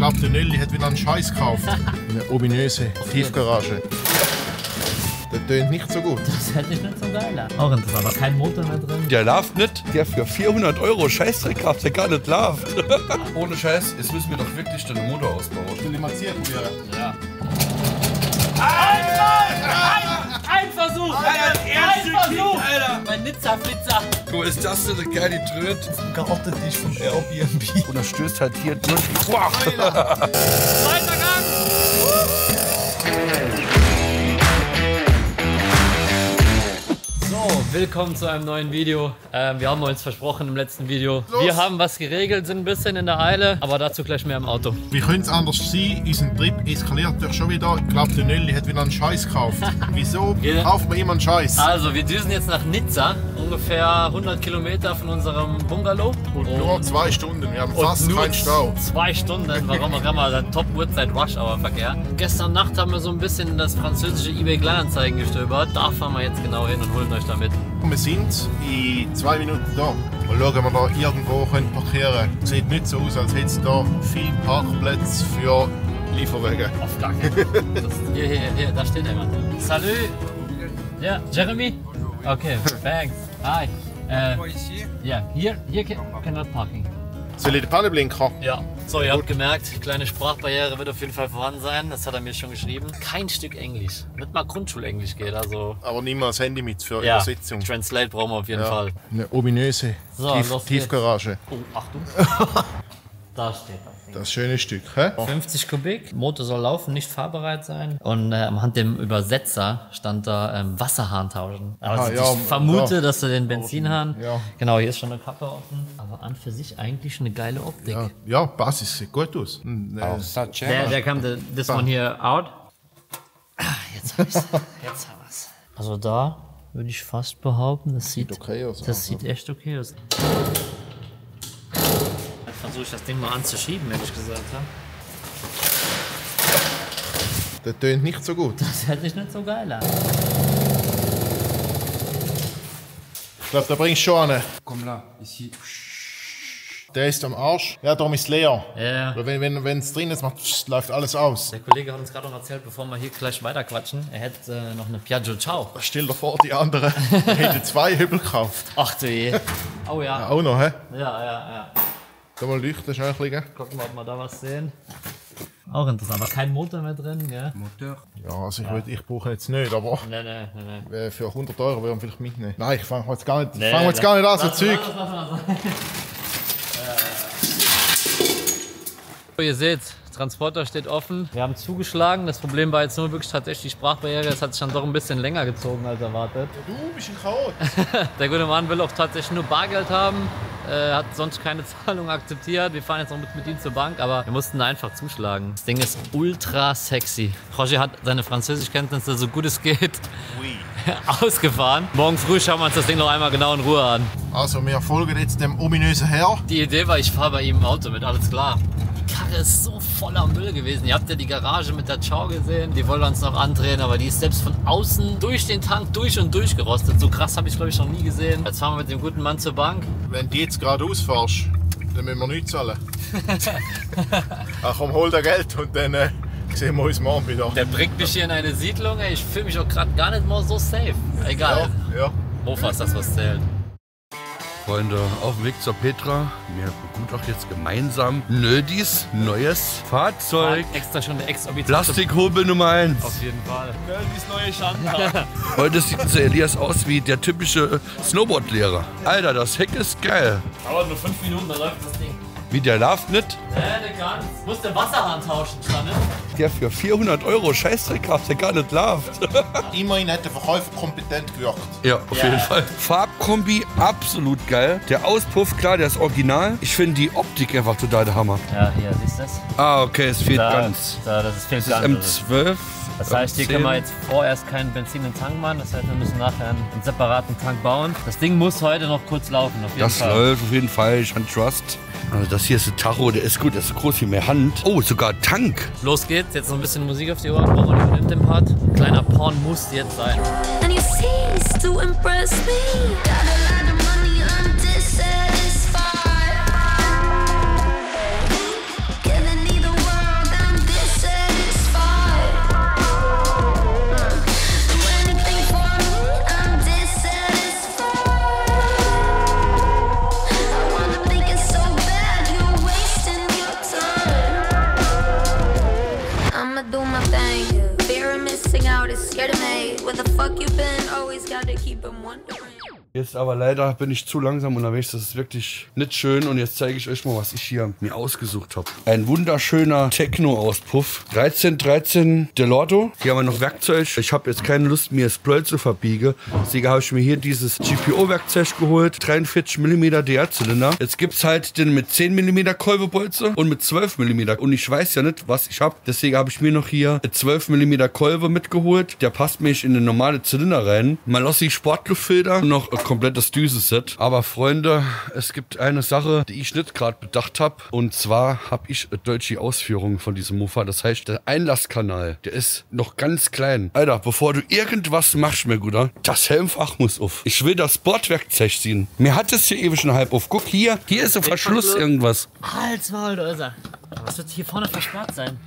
glaube, der Nelly hat wieder einen Scheiß gekauft. Eine ominöse Tiefgarage. Das tönt nicht so gut. Das hätte ich nicht so geil an. Auch interessant, aber kein Motor mehr drin. Der läuft nicht. Der für 400 € Scheißdreck kauft, der gar nicht läuft. Ohne Scheiß, jetzt müssen wir doch wirklich den Motor ausbauen. Ich will die mal ziehen probieren. Ja. Ein Versuch! Ein Versuch! Alter! Mein Nizza-Flitzer! Guck mal, ist das denn eine geile Tröd? Gartentisch vom Airbnb. Und er stößt halt hier durch. Wow. Zweiter Gang! So, willkommen zu einem neuen Video. Wir haben uns versprochen im letzten Video. Wir haben was geregelt, sind ein bisschen in der Eile, aber dazu gleich mehr im Auto. Wie könnte es anders sein? Unser Trip eskaliert doch schon wieder. Ich glaube, der Nelly hat wieder einen Scheiß gekauft. Wieso kauft man immer einen Scheiß? Also, wir düsen jetzt nach Nizza, ungefähr 100 Kilometer von unserem Bungalow. Und nur 2 Stunden, wir haben fast keinen Stau. 2 Stunden, warum auch immer, der Top-Uhrzeit Rush-Hour-Verkehr. Gestern Nacht haben wir so ein bisschen in das französische eBay Kleinanzeigen gestöbert. Da fahren wir jetzt genau hin und holen euch damit. Wir sind in 2 Minuten da. Und schauen, ob wir da irgendwo parkieren können. Sieht nicht so aus, als hätte es da viele Parkplätze für Lieferwagen. Auf gar keinen Fall. Hier, da steht jemand. Salut! Ja, Jeremy? Okay, thanks. Hi. Ja, hier cannot parking. Soll ich den Pannenblinker? Ja. So, ihr habt gemerkt, kleine Sprachbarriere wird auf jeden Fall vorhanden sein. Das hat er mir schon geschrieben. Kein Stück Englisch. Nicht mal Grundschulenglisch geht, also... Aber nimm mal das Handy mit für Ja, Übersetzung. Translate brauchen wir auf jeden Fall. Eine ominöse So, los Tiefgarage. Oh, Achtung. Da steht das. Das schöne Stück, hä? 50 Kubik, Motor soll laufen, nicht fahrbereit sein. Und anhand dem Übersetzer stand da Wasserhahn tauschen. Also ja, ich vermute, dass du den Benzinhahn... Ja. Genau, hier ist schon eine Kappe offen. Aber an für sich eigentlich eine geile Optik. Ja, Basis sieht gut aus. Der kam, this one here out. Jetzt hab ich's. Jetzt haben wir's. Also da würde ich fast behaupten, das sieht okay aus. Das sieht echt okay aus. Versuche ich das Ding mal anzuschieben, ehrlich gesagt. Ja? Das tönt nicht so gut. Das hätte ich nicht so geil an. Ich glaube, da bringst du schon einen. Komm là, ici. Der ist am Arsch. Ja, darum ist es leer. Ja. Aber wenn es drin ist, läuft alles aus. Der Kollege hat uns gerade noch erzählt, bevor wir hier gleich weiter quatschen, er hätte noch eine Piaggio Ciao. Stell dir vor, die anderen hätten 2 Hübel gekauft. Ach du je. Oh ja. Auch noch, hä? Ja. Da mal leuchten schnell ein bisschen. Gucken wir, ob wir da was sehen. Auch interessant, aber kein Motor mehr drin, gell? Moteur. Ja, also ich brauche ihn jetzt nicht, aber Nee. für 100 € würden wir vielleicht mitnehmen. Nein, ich fange jetzt gar nicht, Nee, an, so Zeug. Ihr seht, Transporter steht offen. Wir haben zugeschlagen. Das Problem war jetzt nur wirklich tatsächlich die Sprachbarriere. Es hat sich dann doch ein bisschen länger gezogen als erwartet. Du bist ein Chaot. Der gute Mann will auch tatsächlich nur Bargeld haben. Hat sonst keine Zahlung akzeptiert. Wir fahren jetzt noch mit ihm zur Bank, aber wir mussten da einfach zuschlagen. Das Ding ist ultra sexy. Roger hat seine Französischkenntnisse so gut es geht ausgefahren. Morgen früh schauen wir uns das Ding noch einmal genau in Ruhe an. Also wir folgen jetzt dem ominösen Herr. Die Idee war, ich fahre bei ihm im Auto mit, alles klar. Die Karre ist so voller Müll gewesen. Ihr habt ja die Garage mit der Ciao gesehen. Die wollen wir uns noch andrehen, aber die ist selbst von außen durch den Tank durch und durch gerostet. So krass habe ich glaube ich noch nie gesehen. Jetzt fahren wir mit dem guten Mann zur Bank. Wenn du jetzt gerade ausfährst, dann müssen wir nichts zahlen. Ach komm, hol dir Geld und dann sehen wir uns morgen wieder. Der bringt mich hier in eine Siedlung. Ey, ich fühle mich auch gerade gar nicht mal so safe. Egal. Ja. Mofa ist das, was zählt. Freunde, auf dem Weg zur Petra. Wir begutachten jetzt gemeinsam Nödis neues Fahrzeug. Extra schon der exorbitante Plastikhobel Nummer 1. Auf jeden Fall. Nödis neue Schandtag. Heute sieht unser Elias aus wie der typische Snowboardlehrer. Alter, das Heck ist geil. Dauert nur 5 Minuten, dann läuft das Ding. Wie der läuft nicht. Der ganz. Muss den Wasserhahn tauschen, Stanne. Der für 400 € Scheißdreck kauft, der gar nicht läuft. Immerhin hat der Verkäufer kompetent gewirkt. Ja, auf jeden Fall. Farbkombi, absolut geil. Der Auspuff, klar, der ist original. Ich finde die Optik einfach total der Hammer. Ja, hier, siehst du das? Ah, okay, es fehlt ganz. Das fehlt Das ist M12. Das heißt, hier können wir jetzt vorerst keinen Benzin in den Tank machen. Das heißt, wir müssen nachher einen separaten Tank bauen. Das Ding muss heute noch kurz laufen, auf jeden Fall. Das läuft auf jeden Fall, ich habe Trust. Also das hier ist ein Tacho, der ist gut, der ist so groß wie meine Hand. Oh, sogar Tank. Los geht's, jetzt noch ein bisschen Musik auf die Ohren. Warum übernimmt den Part? Kleiner Porn muss jetzt sein. And he seems to impress me. Got a lot of money, I'm dissatisfied. Killing either one. scared of me. Where the fuck you been? Always gotta keep him wondering. Jetzt aber leider bin ich zu langsam unterwegs, das ist wirklich nicht schön und jetzt zeige ich euch mal, was ich hier mir ausgesucht habe. Ein wunderschöner Techno-Auspuff, 1313 Delorto. Hier haben wir noch Werkzeug. Ich habe jetzt keine Lust, mir das Pleu zu verbiegen. Deswegen habe ich mir hier dieses GPO-Werkzeug geholt, 43 mm DR-Zylinder. Jetzt gibt es halt den mit 10 mm Kolbebolze und mit 12 mm. Und ich weiß ja nicht, was ich habe. Deswegen habe ich mir noch hier 12 mm Kolbe mitgeholt. Der passt mich in den normale Zylinder rein. Malossi Sportluftfilter und noch komplettes Düsenset. Aber Freunde, es gibt eine Sache, die ich nicht gerade bedacht habe. Und zwar habe ich eine deutsche Ausführung von diesem Mofa. Das heißt, der Einlasskanal, der ist noch ganz klein. Alter, bevor du irgendwas machst, mein Guter, das Helmfach muss auf. Ich will das Bordwerkzeug ziehen. Mir hat es hier ewig schon halb auf. Guck, hier ist ein Verschluss irgendwas. Halt's Maul, da ist er. Was wird hier vorne versperrt sein?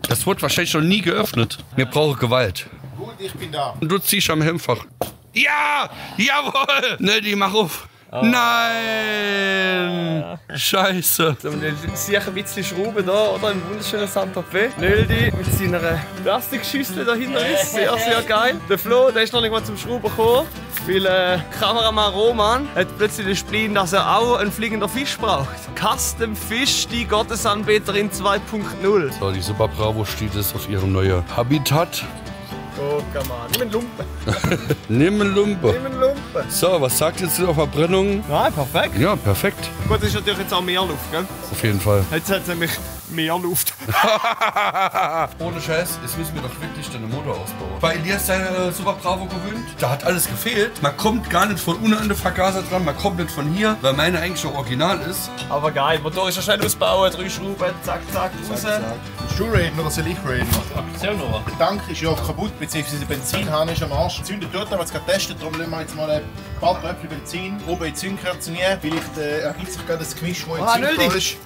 Das wird wahrscheinlich noch nie geöffnet. Mir brauche Gewalt. Gut, ich bin da. Und du ziehst am Helmfach. Ja! Jawohl! Ne, die mach auf. Nein! Scheiße. So, und dann sehe ich ein bisschen Schrauben da, oder? Ein wunderschöner Santa Fe. Nöldi mit seiner Plastikschüssel dahinter ist. Sehr, sehr geil. Der Flo, der ist noch nicht mal zum Schrauben gekommen, weil Kameramann Roman hat plötzlich den Spleen, dass er auch einen fliegender Fisch braucht. Custom Fish, die Gottesanbeterin 2.0. So, die Super Bravo steht es auf ihrem neuen Habitat. Oh, come on. Nimm einen Lumpen. Nimm einen Lumpe. Nimm einen Lumpen. So, was sagt jetzt zur Verbrennung? Nein, perfekt. Ja, perfekt. Gut, das ist natürlich jetzt auch mehr Luft, gell? Auf jeden Fall. Jetzt hat es nämlich mehr Luft. Ohne Scheiß, jetzt müssen wir doch wirklich deine Motor ausbauen. Bei Elias seine Super Bravo gewöhnt, da hat alles gefehlt. Man kommt gar nicht von unten an den Vergaser dran, man kommt nicht von hier, weil meine eigentlich schon original ist. Aber geil, Motor ist ja schnell ausbauen, 3 Schrauben, zack, zack, raus. Willst du raiden oder soll ich raiden? Erzähl nur. Der Tank ist ja kaputt, beziehungsweise der Benzinhahn ist am Arsch. Zündet dort, haben wir es gerade getestet, darum lassen wir jetzt mal ein paar Tröpfchen Benzin oben in die Zündkerze rein. Vielleicht ergibt sich gerade das Gemisch, das entzündbar ist.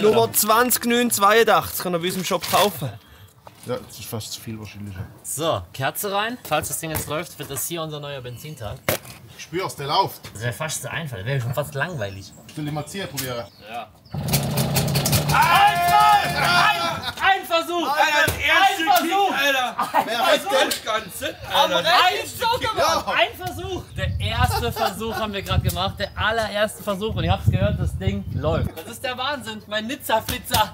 Nummer 20982 kann er bei uns im Shop kaufen. Ja, das ist fast zu viel wahrscheinlich. So, Kerze rein. Falls das Ding jetzt läuft, wird das hier unser neuer Benzintank. Ich spür's, der läuft. Das wäre fast zu einfach, das wäre schon fast langweilig. Soll ich mal ziehen probieren? Ja. Ein Versuch! Alter, Ein Versuch! Alter! Wer hat denn? Ein Versuch! Der erste Versuch haben wir gerade gemacht, der allererste Versuch. Und ihr habt es gehört, das Ding läuft. Das ist der Wahnsinn, mein Nizza-Flitzer.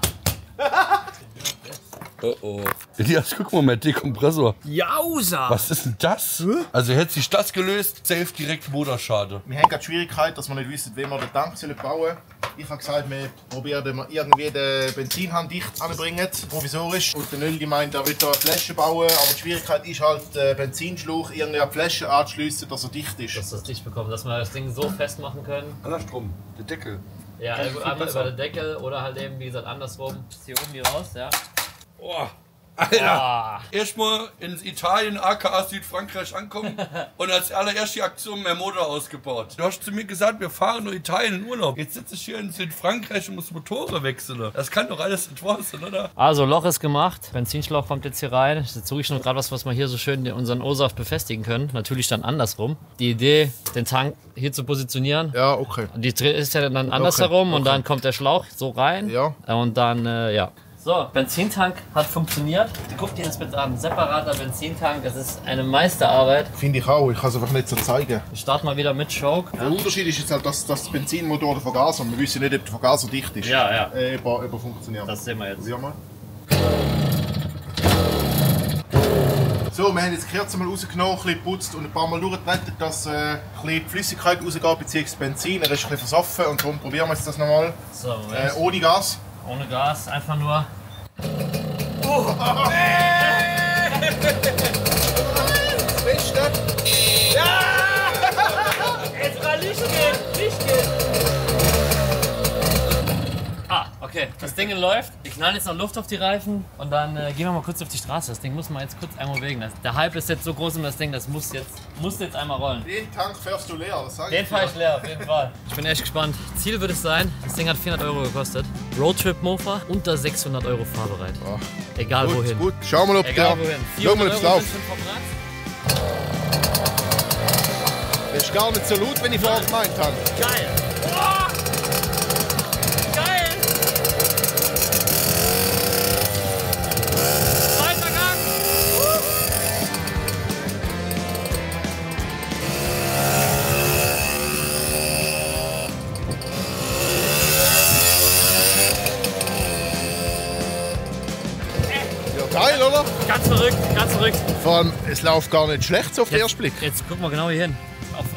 Oh oh. Elias, guck mal, mein Dekompressor. Jausa! Was ist denn das? Also hätte sich das gelöst, safe direkt Motorschade. Wir haben gerade die Schwierigkeit, dass wir nicht wissen, wie wir den Tank bauen sollen. Ich habe gesagt, wir probieren irgendwie den Benzinhahn dicht anzubringen, provisorisch. Und der Nöldi meint, er will da eine Flasche bauen, aber die Schwierigkeit ist halt, den Benzinschlauch irgendwie an die Flasche anzuschliessen, dass er dicht ist. Dass wir das dicht bekommen, dass wir das Ding so festmachen können. Andersrum, der Deckel. Ja, einmal über den Deckel oder halt eben, wie gesagt, andersrum. Hier oben die raus, ja. Oh, Alter! Ah. Erstmal in Italien, aka Südfrankreich ankommen und als allererst die Aktion mehr Motor ausgebaut. Du hast zu mir gesagt, wir fahren nur Italien in Urlaub. Jetzt sitze ich hier in Südfrankreich und muss Motoren wechseln. Das kann doch alles nicht wahr sein, oder? Also, Loch ist gemacht, Benzinschlauch kommt jetzt hier rein. Jetzt suche ich noch gerade was wir hier so schön in unseren O-Saft befestigen können. Natürlich dann andersrum. Die Idee, den Tank hier zu positionieren. Ja, okay. Die ist ja dann andersherum und dann kommt der Schlauch so rein. Ja. Und dann, ja. So, Benzintank hat funktioniert. Guckt dir das bitte an. Separater Benzintank, das ist eine Meisterarbeit. Finde ich auch, ich kann es einfach nicht so zeigen. Ich starte mal wieder mit Choke. Der Unterschied ist jetzt halt, dass das Benzinmotor der Vergaser, wir wissen nicht, ob der Vergaser dicht ist. Ja, ja. Ob er funktioniert. Das sehen wir jetzt. Sieh mal. So, wir haben jetzt die Kerze mal rausgenommen, ein bisschen geputzt und ein paar Mal durchgerettet, dass ein bisschen die Flüssigkeit rausgeht, beziehungsweise Benzin. Er ist ein bisschen versoffen und darum probieren wir jetzt das nochmal. So, Ohne Gas. ohne Gas, einfach nur. Beste. Jetzt mal Licht gehen! Ah, okay. Das Ding läuft. Wir knallen jetzt noch Luft auf die Reifen und dann gehen wir mal kurz auf die Straße. Das Ding muss man jetzt kurz einmal bewegen. Der Hype ist jetzt so groß um das Ding, das muss jetzt einmal rollen. Den Tank fährst du leer, das sag ich Den fahre ich leer, auf jeden Fall. Ich bin echt gespannt. Ziel wird es sein, das Ding hat 400 Euro gekostet. Roadtrip Mofa, unter 600 Euro fahrbereit. Oh. Egal Gut, wohin. gut. Schau mal, ob Egal der... wohin. Schau mal, 400 ob es Euro läuft. sind schon verbrannt. Das ist gar nicht so laut, wenn ich vorher gemeint habe. Geil! Boah! Geil! Zweiter Gang! Geil, oder? Ganz verrückt, ganz verrückt. Vor allem, es läuft gar nicht schlecht so auf den ersten Blick. Jetzt gucken wir genau hier hin.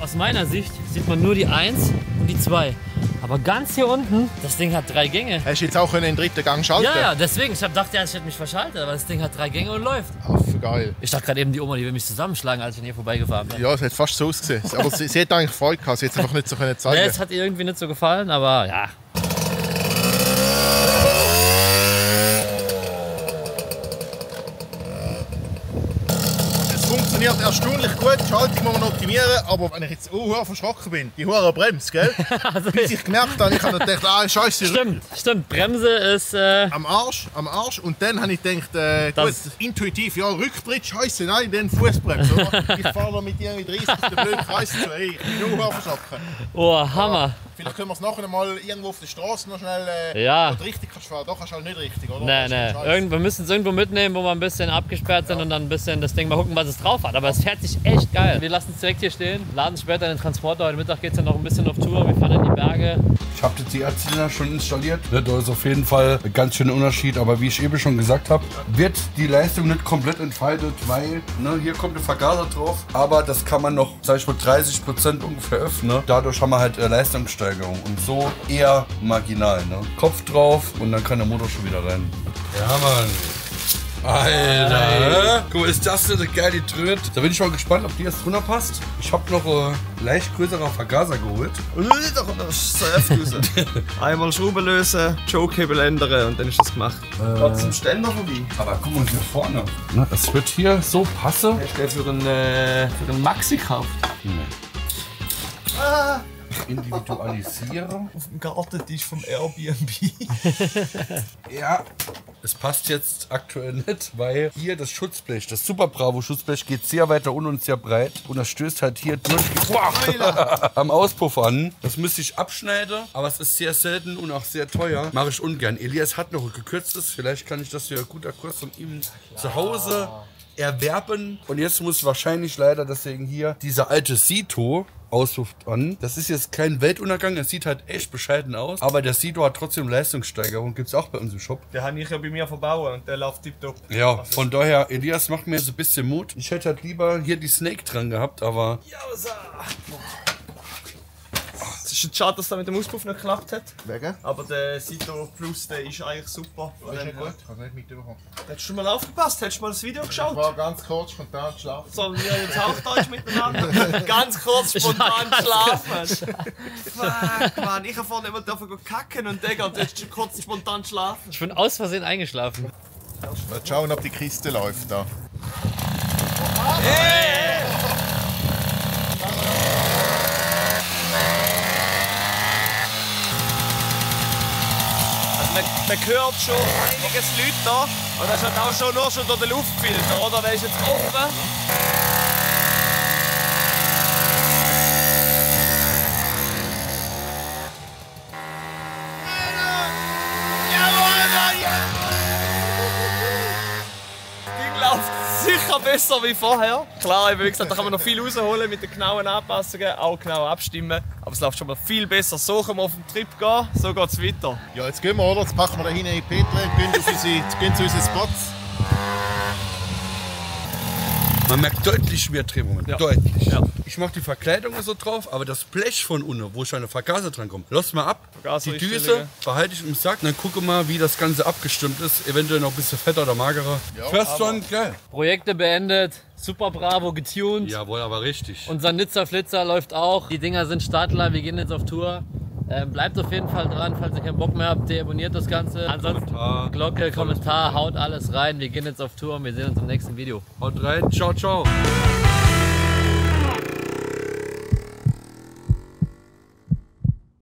Aus meiner Sicht sieht man nur die 1 und die 2. Aber ganz hier unten, das Ding hat 3 Gänge. Hast du jetzt auch in den dritten Gang schalten? Ja, deswegen. Ich hab gedacht, ja, ich hätte mich verschaltet, aber das Ding hat 3 Gänge und läuft. Ach, geil. Ich dachte gerade eben, die Oma, die will mich zusammenschlagen, als ich an ihr vorbeigefahren bin. Ja, es hat fast so ausgesehen. Aber sie hat eigentlich Freude gehabt, sie hat es einfach nicht so können zeigen. Nee, es hat ihr irgendwie nicht so gefallen, aber ja. Es funktioniert erstaunlich gut, die Schaltung muss man optimieren, aber wenn ich jetzt verschrocken bin, die hure Bremse, gell? Also, Bis ich gemerkt habe, ich habe gedacht, Scheiße, stimmt. Bremse ist. am Arsch. Und dann habe ich gedacht, gut, intuitiv, ja, Rücktritt, Scheiße, nein, dann Fußbremse, oder? Ich fahre noch mit irgendwie 30 den blöden Kreis zu, hey, ich bin nur verschrocken. Oh, Hammer. Ja, vielleicht können wir es nachher mal irgendwo auf der Straße noch schnell. Ja. Oder richtig kannst fahren, doch kannst du halt nicht richtig, oder? Nee. Wir müssen es irgendwo mitnehmen, wo wir ein bisschen abgesperrt sind und dann ein bisschen das Ding mal gucken, was es drauf hat. Aber es fährt sich echt geil. Wir lassen es direkt hier stehen, laden später in den Transporter. Heute Mittag geht es ja noch ein bisschen auf Tour. Wir fahren in die Berge. Ich habe jetzt die Zylinder schon installiert. Da ist auf jeden Fall ein ganz schöner Unterschied. Aber wie ich eben schon gesagt habe, wird die Leistung nicht komplett entfaltet, weil hier kommt der Vergaser drauf. Aber das kann man noch, sag ich mal, 30% ungefähr öffnen. Dadurch haben wir halt Leistungssteigerung. Und so eher marginal. Ne? Kopf drauf und dann kann der Motor schon wieder rein. Ja, Mann. Alter, guck mal, ist das denn eine geile Tröte? Da bin ich mal gespannt, ob die jetzt drunter passt. Ich habe noch leicht größerer Vergaser geholt. Einmal Schrauben lösen, Choke-Hebel ändern und dann ist das gemacht. Zum Ständer vorbei. Aber guck mal hier vorne. Na, das wird hier so passen. Hast du den für einen Maxi gekauft? Individualisieren. Auf dem Gartentisch vom Airbnb. Ja, es passt jetzt aktuell nicht, weil hier das Schutzblech, das Super Bravo Schutzblech geht sehr weiter unten und sehr breit und das stößt halt hier durch am Auspuff an. Das müsste ich abschneiden, aber es ist sehr selten und auch sehr teuer. Mache ich ungern. Elias hat noch ein gekürztes, vielleicht kann ich das hier guter Kurs von ihm zu Hause erwerben. Und jetzt muss wahrscheinlich leider deswegen hier dieser alte Sito Auspuff an. Das ist jetzt kein Weltuntergang, es sieht halt echt bescheiden aus, aber der Sito hat trotzdem Leistungssteigerung, gibt es auch bei uns im Shop. Den habe ich ja bei mir verbauen und der läuft tipptopp. Ja, von daher, Elias macht mir so ein bisschen Mut. Ich hätte halt lieber hier die Snake dran gehabt, aber... Es ist schade, dass das mit dem Auspuff nicht geklappt hat. Wegen? Aber der Sito Plus, der ist eigentlich super. Das ist nicht gut, ich habe es nicht mitbekommen. Hättest du mal aufgepasst? Hättest du mal das Video Ich geschaut? war ganz kurz spontan schlafen. Sollen wir jetzt auch Deutsch miteinander? Ganz kurz spontan schlafen. Fuck, Mann. Ich habe vorhin immer dürfen kacken und der geht jetzt kurz spontan schlafen. Ich bin aus Versehen eingeschlafen. Mal schauen, ob die Kiste läuft da. Man hört schon einiges Leute da. Und das hat auch schon nur schon durch den Luftfilter, oder? Der ist jetzt offen. Das Ding läuft sicher besser wie vorher. Klar, wie gesagt, da kann man noch viel rausholen mit den genauen Anpassungen, auch genau abstimmen. Aber es läuft schon mal viel besser. So können wir auf den Trip gehen, so geht es weiter. Ja, jetzt gehen wir, oder? Jetzt packen wir da hinten in die Petre und gehen zu unseren Spots. Man merkt deutlich mehr Drehmoment. Ja. Deutlich. Ja. Ich mache die Verkleidung so drauf, aber das Blech von unten, wo schon eine Vergaser dran kommt, lass mal ab. Die Düse behalte ich im Sack, dann gucke mal, wie das Ganze abgestimmt ist. Eventuell noch ein bisschen fetter oder magerer. Ja, First One, geil. Projekte beendet, Super Bravo getuned. Jawohl, aber richtig. Unser Nizza Flitzer läuft auch. Die Dinger sind startklar, wir gehen jetzt auf Tour. Bleibt auf jeden Fall dran, falls ihr keinen Bock mehr habt, deabonniert das Ganze. Ansonsten Glocke, Kommentar, haut alles rein. Wir gehen jetzt auf Tour und wir sehen uns im nächsten Video. Haut rein, ciao, ciao.